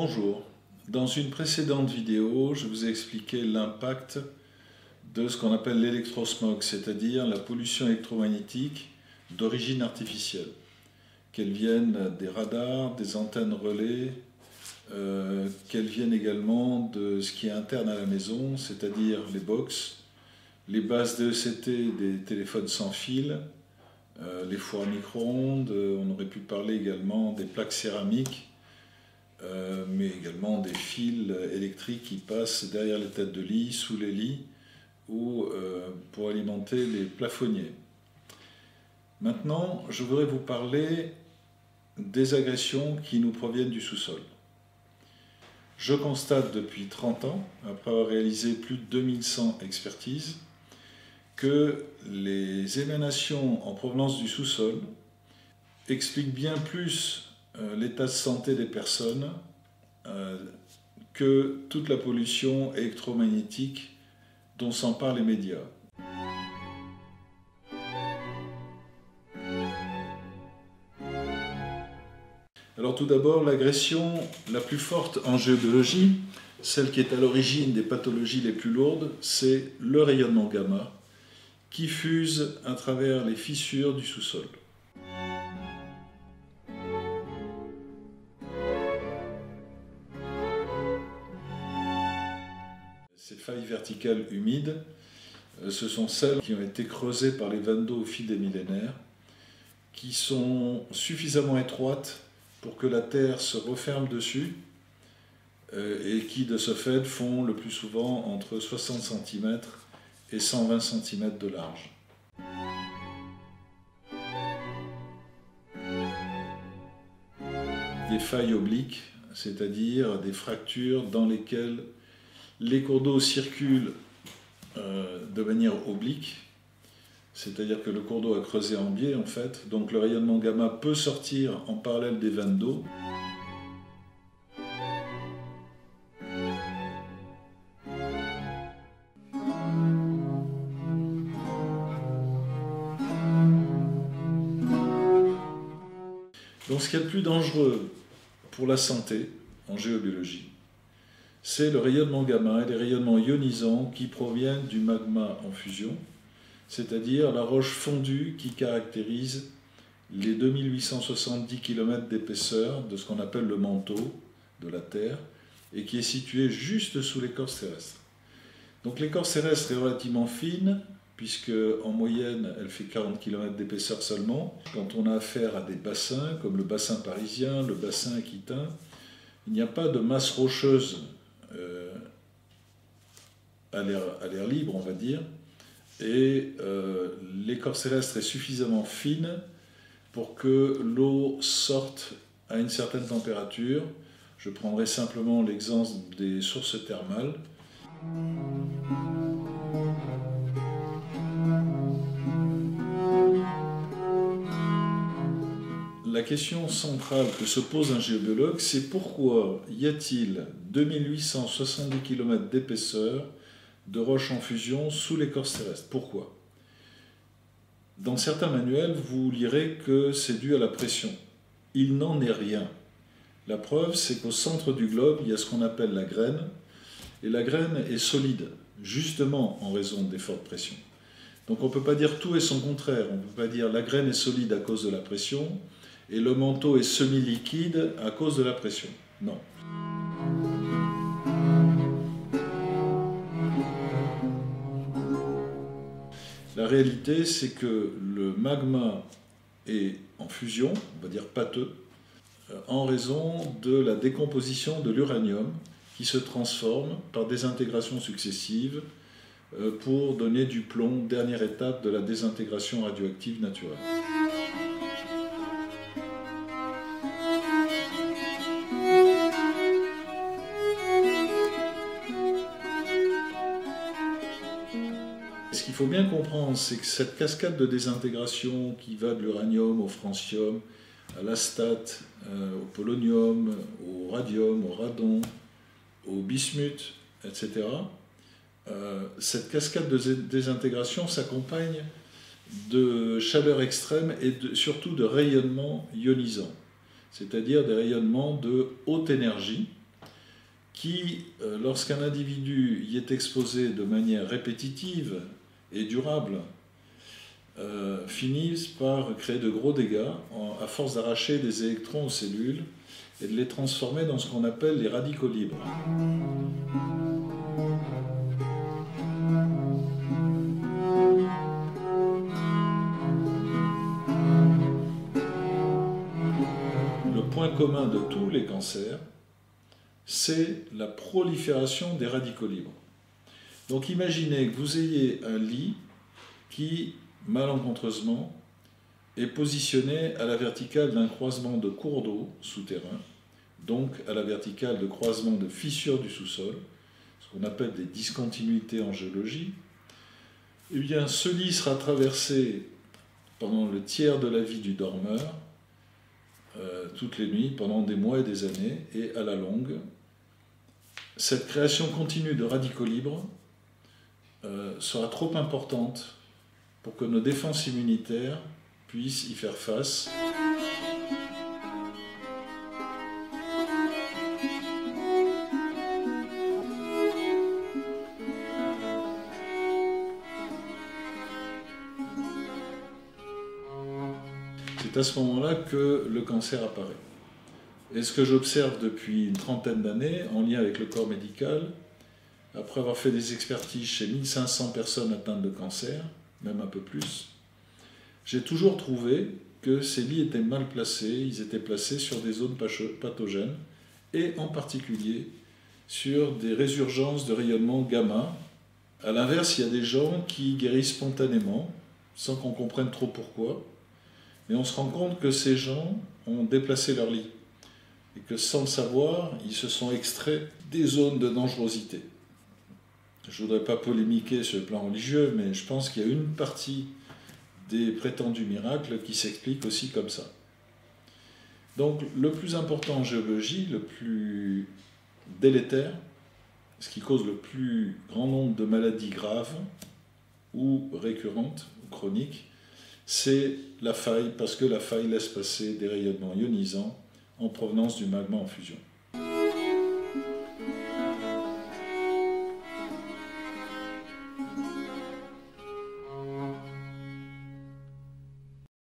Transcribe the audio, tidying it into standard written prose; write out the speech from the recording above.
Bonjour, dans une précédente vidéo, je vous ai expliqué l'impact de ce qu'on appelle l'électrosmog, c'est-à-dire la pollution électromagnétique d'origine artificielle, qu'elle vienne des radars, des antennes relais, qu'elle vienne également de ce qui est interne à la maison, c'est-à-dire les box, les bases de ECT des téléphones sans fil, les fours à micro-ondes, on aurait pu parler également des plaques céramiques, mais également des fils électriques qui passent derrière les têtes de lit, sous les lits, ou pour alimenter les plafonniers. Maintenant, je voudrais vous parler des agressions qui nous proviennent du sous-sol. Je constate depuis 30 ans, après avoir réalisé plus de 2100 expertises, que les émanations en provenance du sous-sol expliquent bien plus l'état de santé des personnes que toute la pollution électromagnétique dont s'emparent les médias. Alors tout d'abord, l'agression la plus forte en géobiologie, celle qui est à l'origine des pathologies les plus lourdes, c'est le rayonnement gamma qui fuse à travers les fissures du sous-sol. Ces failles verticales humides, ce sont celles qui ont été creusées par les vannes d'eau au fil des millénaires, qui sont suffisamment étroites pour que la terre se referme dessus et qui, de ce fait, font le plus souvent entre 60 cm et 120 cm de large. Des failles obliques, c'est-à-dire des fractures dans lesquelles les cours d'eau circulent de manière oblique, c'est-à-dire que le cours d'eau a creusé en biais en fait, donc le rayonnement gamma peut sortir en parallèle des vannes d'eau. Donc ce qui est le plus dangereux pour la santé en géobiologie, c'est le rayonnement gamma et les rayonnements ionisants qui proviennent du magma en fusion, c'est-à-dire la roche fondue qui caractérise les 2870 km d'épaisseur de ce qu'on appelle le manteau de la Terre et qui est situé juste sous l'écorce terrestre. Donc l'écorce terrestre est relativement fine, puisque en moyenne elle fait 40 km d'épaisseur seulement. Quand on a affaire à des bassins, comme le bassin parisien, le bassin aquitain, il n'y a pas de masse rocheuse à l'air libre, on va dire, et l'écorce terrestre est suffisamment fine pour que l'eau sorte à une certaine température. Je prendrai simplement l'exemple des sources thermales. La question centrale que se pose un géobiologue, c'est pourquoi y a-t-il 2870 km d'épaisseur de roches en fusion sous l'écorce terrestre? Pourquoi? Dans certains manuels, vous lirez que c'est dû à la pression. Il n'en est rien. La preuve, c'est qu'au centre du globe, il y a ce qu'on appelle la graine, et la graine est solide, justement en raison des fortes pressions. Donc on ne peut pas dire tout et son contraire. On ne peut pas dire la graine est solide à cause de la pression, et le manteau est semi-liquide à cause de la pression. Non. La réalité, c'est que le magma est en fusion, on va dire pâteux, en raison de la décomposition de l'uranium qui se transforme par désintégration successive pour donner du plomb, dernière étape de la désintégration radioactive naturelle. Ce qu'il faut bien comprendre, c'est que cette cascade de désintégration qui va de l'uranium au francium, à l'astate, au polonium, au radium, au radon, au bismuth, etc., cette cascade de désintégration s'accompagne de chaleur extrême et surtout de rayonnements ionisants, c'est-à-dire des rayonnements de haute énergie qui, lorsqu'un individu y est exposé de manière répétitive et durable, finissent par créer de gros dégâts à force d'arracher des électrons aux cellules et de les transformer dans ce qu'on appelle les radicaux libres. Le point commun de tous les cancers, c'est la prolifération des radicaux libres. Donc imaginez que vous ayez un lit qui, malencontreusement, est positionné à la verticale d'un croisement de cours d'eau souterrain, donc à la verticale de croisement de fissures du sous-sol, ce qu'on appelle des discontinuités en géologie. Eh bien, ce lit sera traversé pendant le tiers de la vie du dormeur, toutes les nuits, pendant des mois et des années, et à la longue, cette création continue de radicaux libres sera trop importante pour que nos défenses immunitaires puissent y faire face. C'est à ce moment-là que le cancer apparaît. Et ce que j'observe depuis une trentaine d'années, en lien avec le corps médical, après avoir fait des expertises chez 1500 personnes atteintes de cancer, même un peu plus, j'ai toujours trouvé que ces lits étaient mal placés, ils étaient placés sur des zones pathogènes, et en particulier sur des résurgences de rayonnement gamma. A l'inverse, il y a des gens qui guérissent spontanément, sans qu'on comprenne trop pourquoi, mais on se rend compte que ces gens ont déplacé leur lit, et que sans le savoir, ils se sont extraits des zones de dangerosité. Je ne voudrais pas polémiquer sur le plan religieux, mais je pense qu'il y a une partie des prétendus miracles qui s'expliquent aussi comme ça. Donc le plus important en géologie, le plus délétère, ce qui cause le plus grand nombre de maladies graves ou récurrentes ou chroniques, c'est la faille, parce que la faille laisse passer des rayonnements ionisants en provenance du magma en fusion.